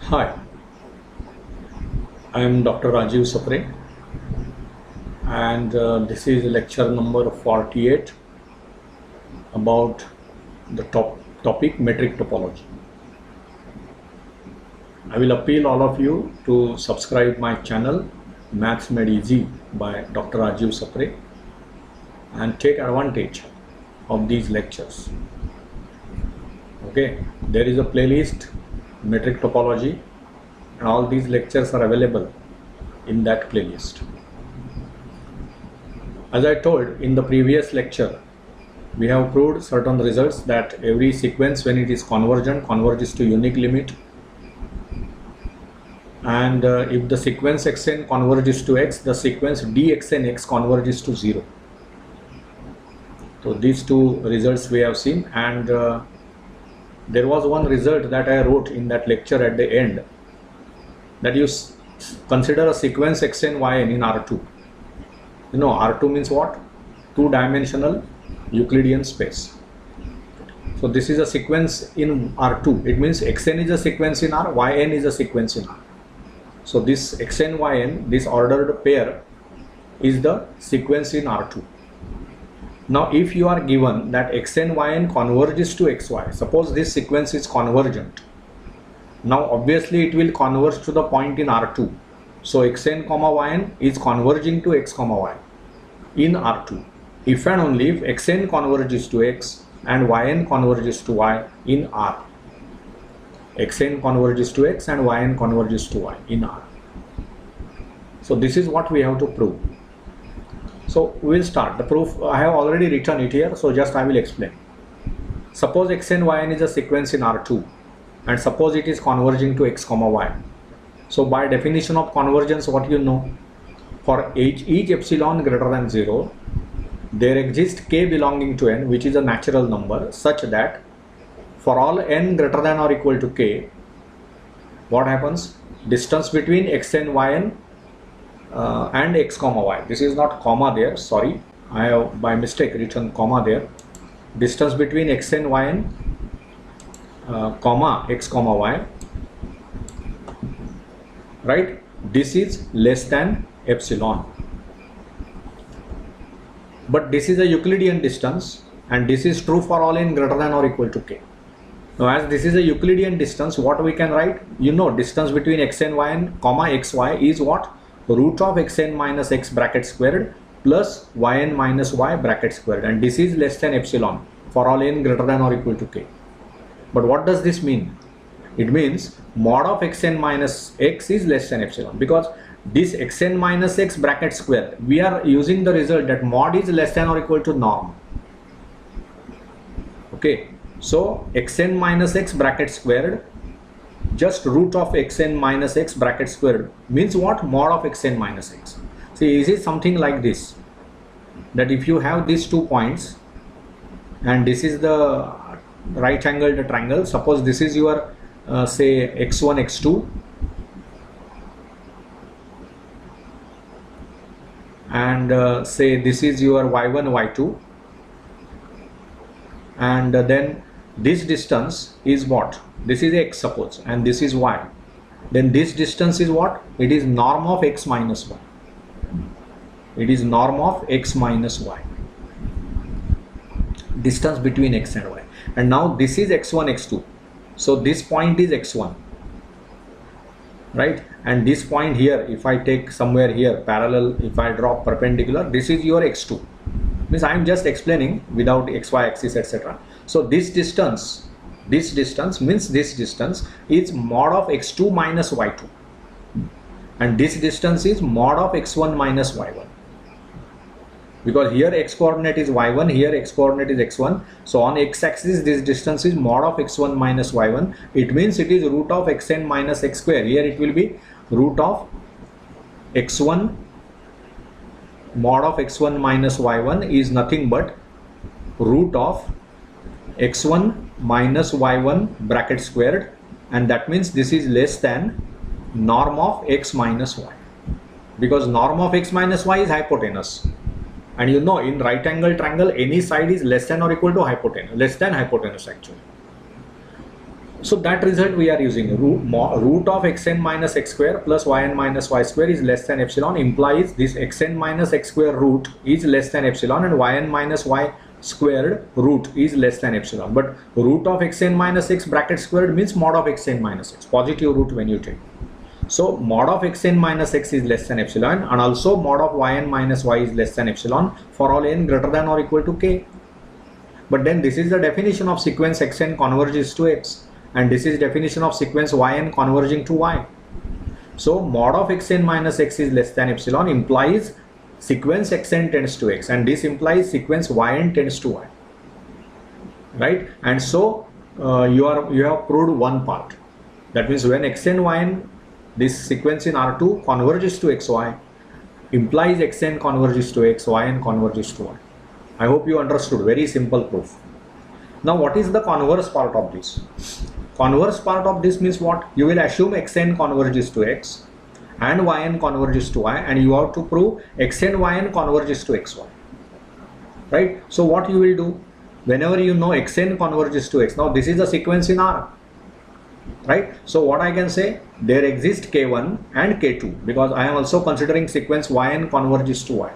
Hi, I am Dr. Rajiv Sapre, and this is lecture number 48 about the topic metric topology. I will appeal all of you to subscribe my channel Maths Made Easy by Dr. Rajiv Sapre and take advantage of these lectures. Okay, there is a playlist metric topology and all these lectures are available in that playlist. As I told in the previous lecture, we have proved certain results that every sequence, when it is convergent, converges to unique limit, and if the sequence xn converges to x, the sequence dxn x converges to 0. So these two results we have seen, and there was one result that I wrote in that lecture at the end, that you consider a sequence xn yn in R2. You know, R2 means what? Two-dimensional Euclidean space. So this is a sequence in R2. It means xn is a sequence in R, yn is a sequence in R. So this xn yn, this ordered pair, is the sequence in R2. Now if you are given that xn yn converges to xy, suppose this sequence is convergent. Now obviously it will converge to the point in R2. So xn comma yn is converging to x comma y in R2. If and only if xn converges to x and yn converges to y in R. Xn converges to x and yn converges to y in R. So this is what we have to prove. So we will start the proof. I have already written it here, so just I will explain. Suppose xn yn is a sequence in R2 and suppose it is converging to x comma y. So by definition of convergence, what you know, for each epsilon greater than 0, there exists k belonging to n, which is a natural number, such that for all n greater than or equal to k, what happens? Distance between xn yn and x comma y. This is not comma there, sorry, I have by mistake written comma there. Distance between xn yn comma x comma y, right? This is less than epsilon. But this is a Euclidean distance and this is true for all n greater than or equal to k. Now as this is a Euclidean distance, what we can write? You know, distance between xn yn comma xy is what? Root of xn minus x bracket squared plus yn minus y bracket squared, and this is less than epsilon for all n greater than or equal to k. But what does this mean? It means mod of xn minus x is less than epsilon, because this xn minus x bracket square, we are using the result that mod is less than or equal to norm. Okay, so xn minus x bracket squared, just root of xn minus x bracket squared means what? Mod of xn minus x. See, is it something like this, that if you have these 2 points and this is the right angled triangle, suppose this is your say x1 x2 and say this is your y1 y2, and then this distance is what? This is x, suppose, and this is y. Then this distance is what? It is norm of x minus y. It is norm of x minus y. Distance between x and y. And now this is x1 x2. So this point is x1, right? And this point here, if I take somewhere here parallel, if I draw perpendicular, this is your x2. Means I am just explaining without xy axis, etc. So this distance means this distance is mod of x2 minus y2, and this distance is mod of x1 minus y1, because here x coordinate is y1, here x coordinate is x1. So on x axis this distance is mod of x1 minus y1. It means it is root of xn minus x square. Here it will be root of x1 mod of x1 minus y1 is nothing but root of x1 minus y1 bracket squared, and that means this is less than norm of x minus y, because norm of x minus y is hypotenuse, and you know in right angle triangle any side is less than or equal to hypotenuse, less than hypotenuse actually. So that result we are using, root of xn minus x square plus yn minus y square is less than epsilon, implies this xn minus x square root is less than epsilon and yn minus y squared root is less than epsilon. But root of xn minus x bracket squared means mod of xn minus x, positive root when you take. So mod of xn minus x is less than epsilon, and also mod of yn minus y is less than epsilon for all n greater than or equal to k. But then this is the definition of sequence xn converges to x, and this is definition of sequence yn converging to y. So mod of xn minus x is less than epsilon implies sequence xn tends to x, and this implies sequence yn tends to y, right? And so you have proved one part. That means when xn yn, this sequence in R2 converges to xy, implies xn converges to x, yn converges to y. I hope you understood. Very simple proof. Now what is the converse part of this? Converse part of this means what? You will assume xn converges to x and yn converges to y, and you have to prove xn yn converges to xy, right? So what you will do, whenever you know xn converges to x, now this is a sequence in R, right? So what I can say, there exist k1 and k2, because I am also considering sequence yn converges to y.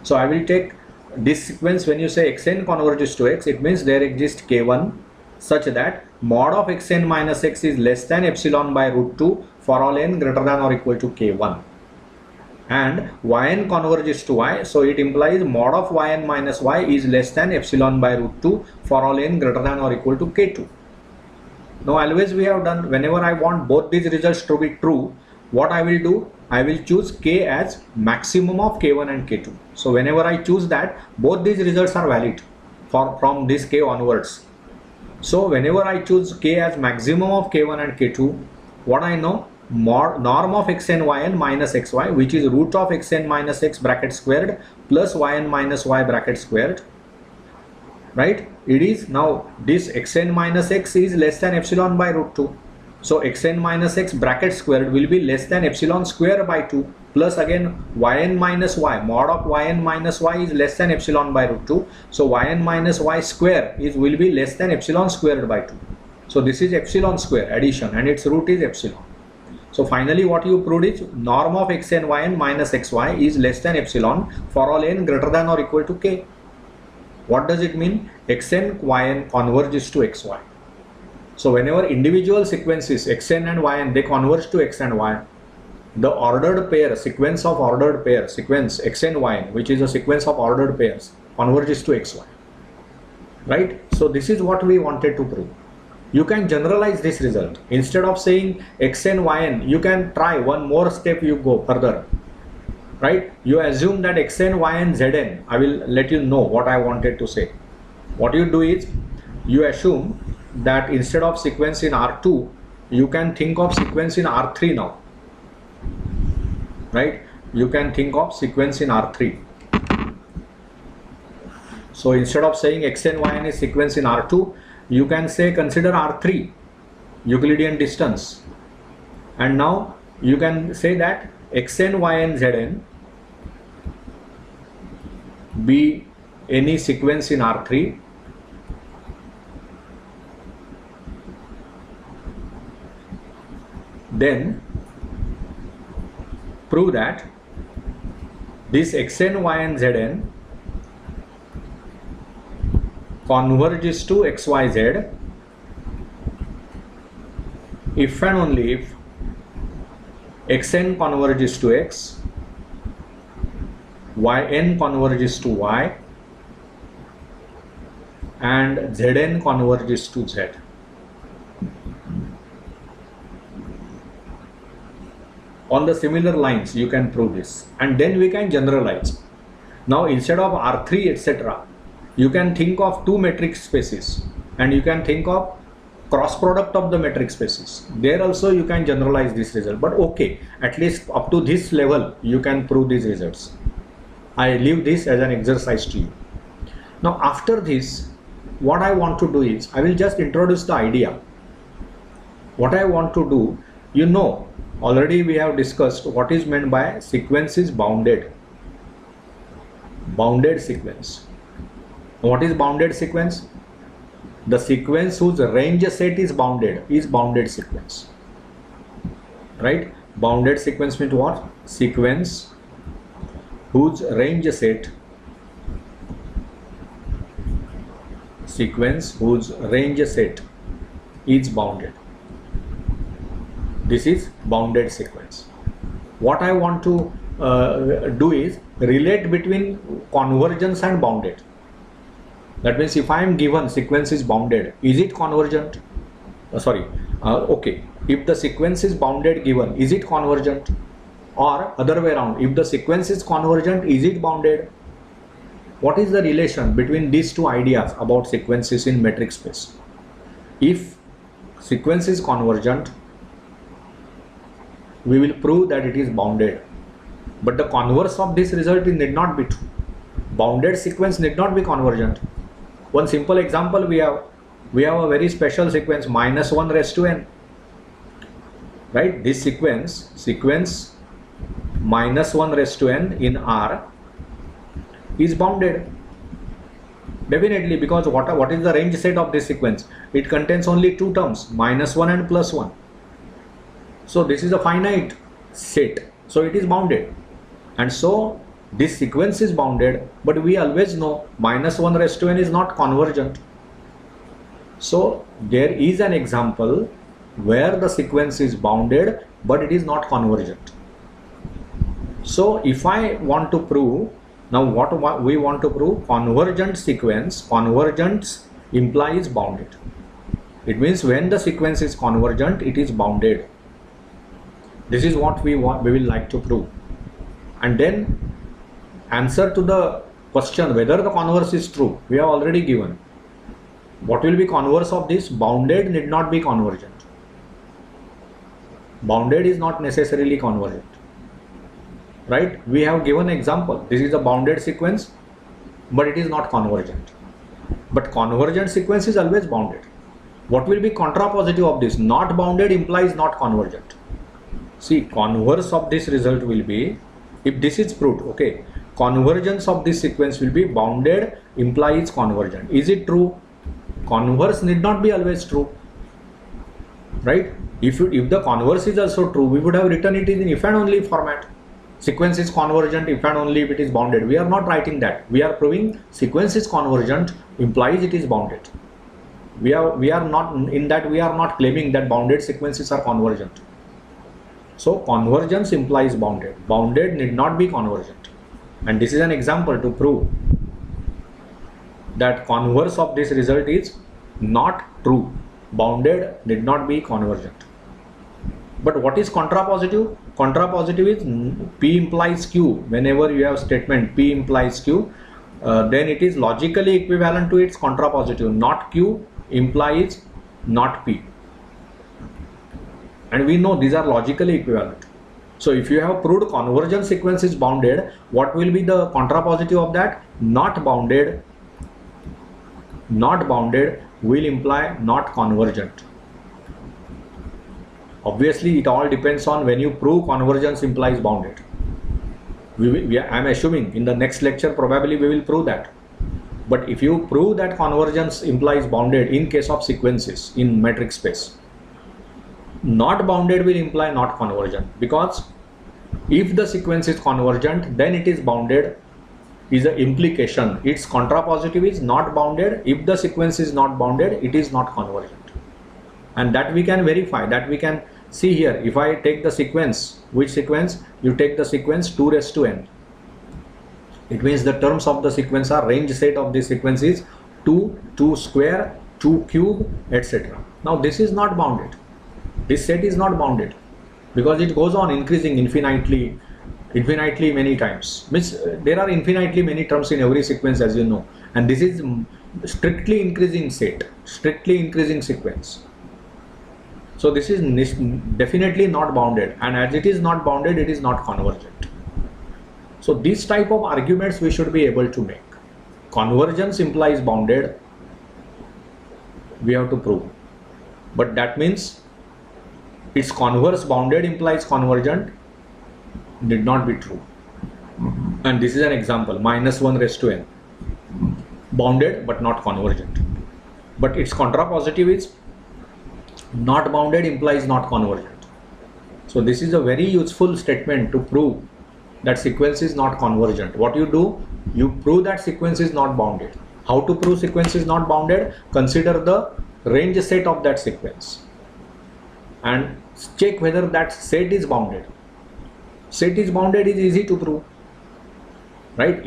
So I will take this sequence. When you say xn converges to x, it means there exists k1 such that mod of xn minus x is less than epsilon by root 2 for all n greater than or equal to k1, and yn converges to y, so it implies mod of yn minus y is less than epsilon by root 2 for all n greater than or equal to k2. Now always we have done, whenever I want both these results to be true, what I will do, I will choose k as maximum of k1 and k2. So whenever I choose that, both these results are valid from this k onwards. So whenever I choose k as maximum of k1 and k2, what I know, norm of xn yn minus xy, which is root of xn minus x bracket squared plus yn minus y bracket squared, right? It is now this xn minus x is less than epsilon by root 2. So xn minus x bracket squared will be less than epsilon square by 2, plus again yn minus y, mod of yn minus y is less than epsilon by root 2. So yn minus y square will be less than epsilon squared by 2. So this is epsilon square addition, and its root is epsilon. So finally what you proved is norm of xn yn minus xy is less than epsilon for all n greater than or equal to k. What does it mean? Xn yn converges to xy. So whenever individual sequences xn and yn, they converge to x and y, the ordered pair, sequence of ordered pair, sequence xn yn, which is a sequence of ordered pairs, converges to xy, right? So this is what we wanted to prove. You can generalize this result. Instead of saying xn yn, you can try one more step, you go further, right? You assume that xn yn zn. I will let you know what I wanted to say. What you do is, you assume that instead of sequence in R2, you can think of sequence in R3 now, right? You can think of sequence in R3. So instead of saying xn yn is sequence in R2, you can say consider R3, Euclidean distance, and now you can say that xn yn zn be any sequence in R3 then prove that this xn yn zn converges to xyz if and only if xn converges to x, yn converges to y, and zn converges to z. On the similar lines you can prove this, and then we can generalize. Now instead of R3 etc., you can think of two metric spaces, and you can think of cross product of the metric spaces. There also you can generalize this result, but okay, at least up to this level you can prove these results. I leave this as an exercise to you. Now after this, what I want to do is, I will just introduce the idea. What I want to do, you know, already we have discussed what is meant by sequence is bounded. Bounded sequence. What is bounded sequence? The sequence whose range set is bounded sequence. Right? Bounded sequence means what? Sequence whose range set is bounded. This is bounded sequence. What I want to do is relate between convergence and bounded. That means if I am given sequence is bounded, is it convergent? Okay. If the sequence is bounded given, is it convergent? Or other way around, if the sequence is convergent, is it bounded? What is the relation between these two ideas about sequences in metric space? If sequence is convergent, we will prove that it is bounded. But the converse of this result need not be true. Bounded sequence need not be convergent. One simple example we have a very special sequence -1 raised to n. Right? This sequence -1 raised to n in R is bounded. Definitely, because what is the range set of this sequence? It contains only two terms, -1 and +1. So this is a finite set. So it is bounded. And so this sequence is bounded, but we always know -1 raised to n is not convergent. So there is an example where the sequence is bounded, but it is not convergent. So if I want to prove, now what we want to prove, convergent sequence, convergence implies bounded. It means when the sequence is convergent, it is bounded. This is what we will like to prove. And then answer to the question whether the converse is true, we have already given. What will be converse of this? Bounded need not be convergent. Bounded is not necessarily convergent. Right? We have given example. This is a bounded sequence, but it is not convergent. But convergent sequence is always bounded. What will be contrapositive of this? Not bounded implies not convergent. See, converse of this result will be, if this is proved, okay, convergence of this sequence will be bounded implies convergent. Is it true? Converse need not be always true. Right? If the converse is also true, we would have written it in if and only format. Sequence is convergent if and only if it is bounded. We are not writing that. We are proving sequence is convergent implies it is bounded. We are not in that, we are not claiming that bounded sequences are convergent. So convergence implies bounded. Bounded need not be convergent. And this is an example to prove that converse of this result is not true. Bounded need not be convergent. But what is contrapositive? Contrapositive is P implies Q. Whenever you have statement P implies Q, then it is logically equivalent to its contrapositive. Not Q implies not P. And we know these are logically equivalent. So if you have proved convergent sequence is bounded, what will be the contrapositive of that? Not bounded. Not bounded will imply not convergent. Obviously, it all depends on when you prove convergence implies bounded. I am assuming in the next lecture probably we will prove that. But if you prove that convergence implies bounded in case of sequences in metric space, not bounded will imply not convergent, because if the sequence is convergent, then it is bounded is an implication. Its contrapositive is not bounded. If the sequence is not bounded, it is not convergent. And that we can verify, that we can see here. If I take the sequence, which sequence? You take the sequence 2 raised to n. It means the terms of the sequence are range set of the sequence is 2, 2 square, 2 cube, etc. Now this is not bounded. This set is not bounded because it goes on increasing infinitely many times. Means there are infinitely many terms in every sequence, as you know, and this is strictly increasing set, strictly increasing sequence. So this is definitely not bounded, and as it is not bounded, it is not convergent. So these type of arguments we should be able to make. Convergence implies bounded, we have to prove, but that means its converse bounded implies convergent did not be true. And this is an example, -1 raised to n, bounded but not convergent. but its contrapositive is not bounded implies not convergent. So this is a very useful statement to prove that sequence is not convergent. What you do, you prove that sequence is not bounded. How to prove sequence is not bounded? Consider the range set of that sequence and check whether that set is bounded. Set is bounded is easy to prove, right?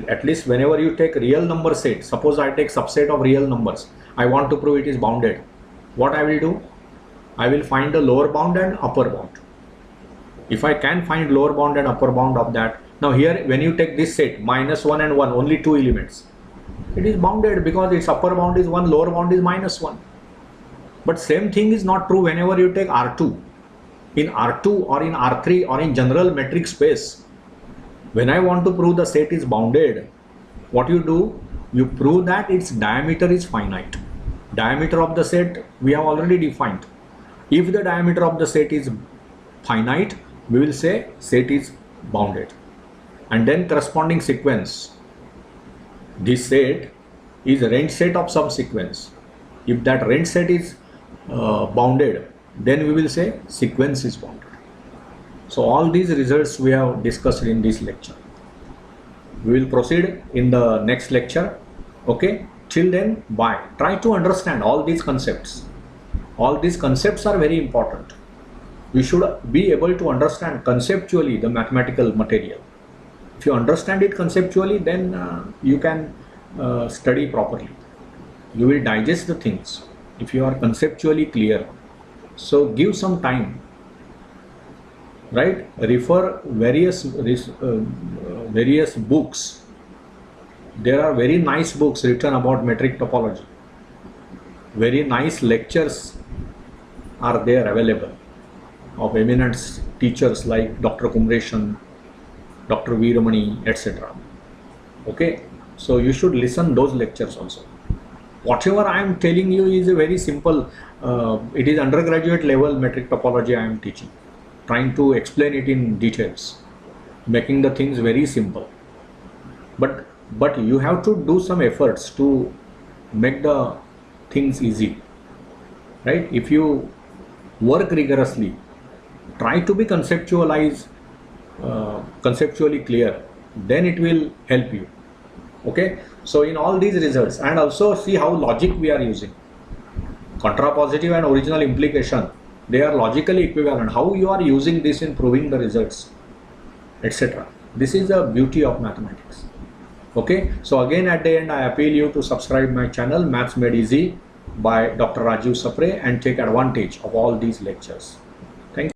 At least whenever you take real number set, suppose I take subset of real numbers, I want to prove it is bounded. What I will do? I will find the lower bound and upper bound. If I can find lower bound and upper bound of that, now here when you take this set -1 and 1, only 2 elements, it is bounded because its upper bound is 1, lower bound is -1. But same thing is not true whenever you take R2. In R2 or in R3 or in general metric space, when I want to prove the set is bounded, what you do? You prove that its diameter is finite. Diameter of the set we have already defined. If the diameter of the set is finite, we will say set is bounded. And then corresponding sequence. This set is a range set of some sequence. If that range set is bounded, then we will say sequence is bounded. So all these results we have discussed in this lecture. We will proceed in the next lecture. Okay, till then, bye. Try to understand all these concepts. All these concepts are very important. You should be able to understand conceptually the mathematical material. If you understand it conceptually, then you can study properly. You will digest the things if you are conceptually clear. So give some time, right? Refer various books. There are very nice books written about metric topology. Very nice lectures are there available of eminent teachers like Dr. Convergence, Dr. Veeramani, etc. Okay, so you should listen those lectures also. Whatever I am telling you is a very simple, it is undergraduate level metric topology I am teaching, trying to explain it in details, making the things very simple. But you have to do some efforts to make the things easy, right? If you work rigorously, try to be conceptually clear, then it will help you. Okay, so in all these results, and also see how logic we are using. Contrapositive and original implication, they are logically equivalent. How you are using this in proving the results, etc. This is the beauty of mathematics. Okay, so again at the end I appeal you to subscribe my channel Maths Made Easy by Dr. Rajiv Sapre and take advantage of all these lectures.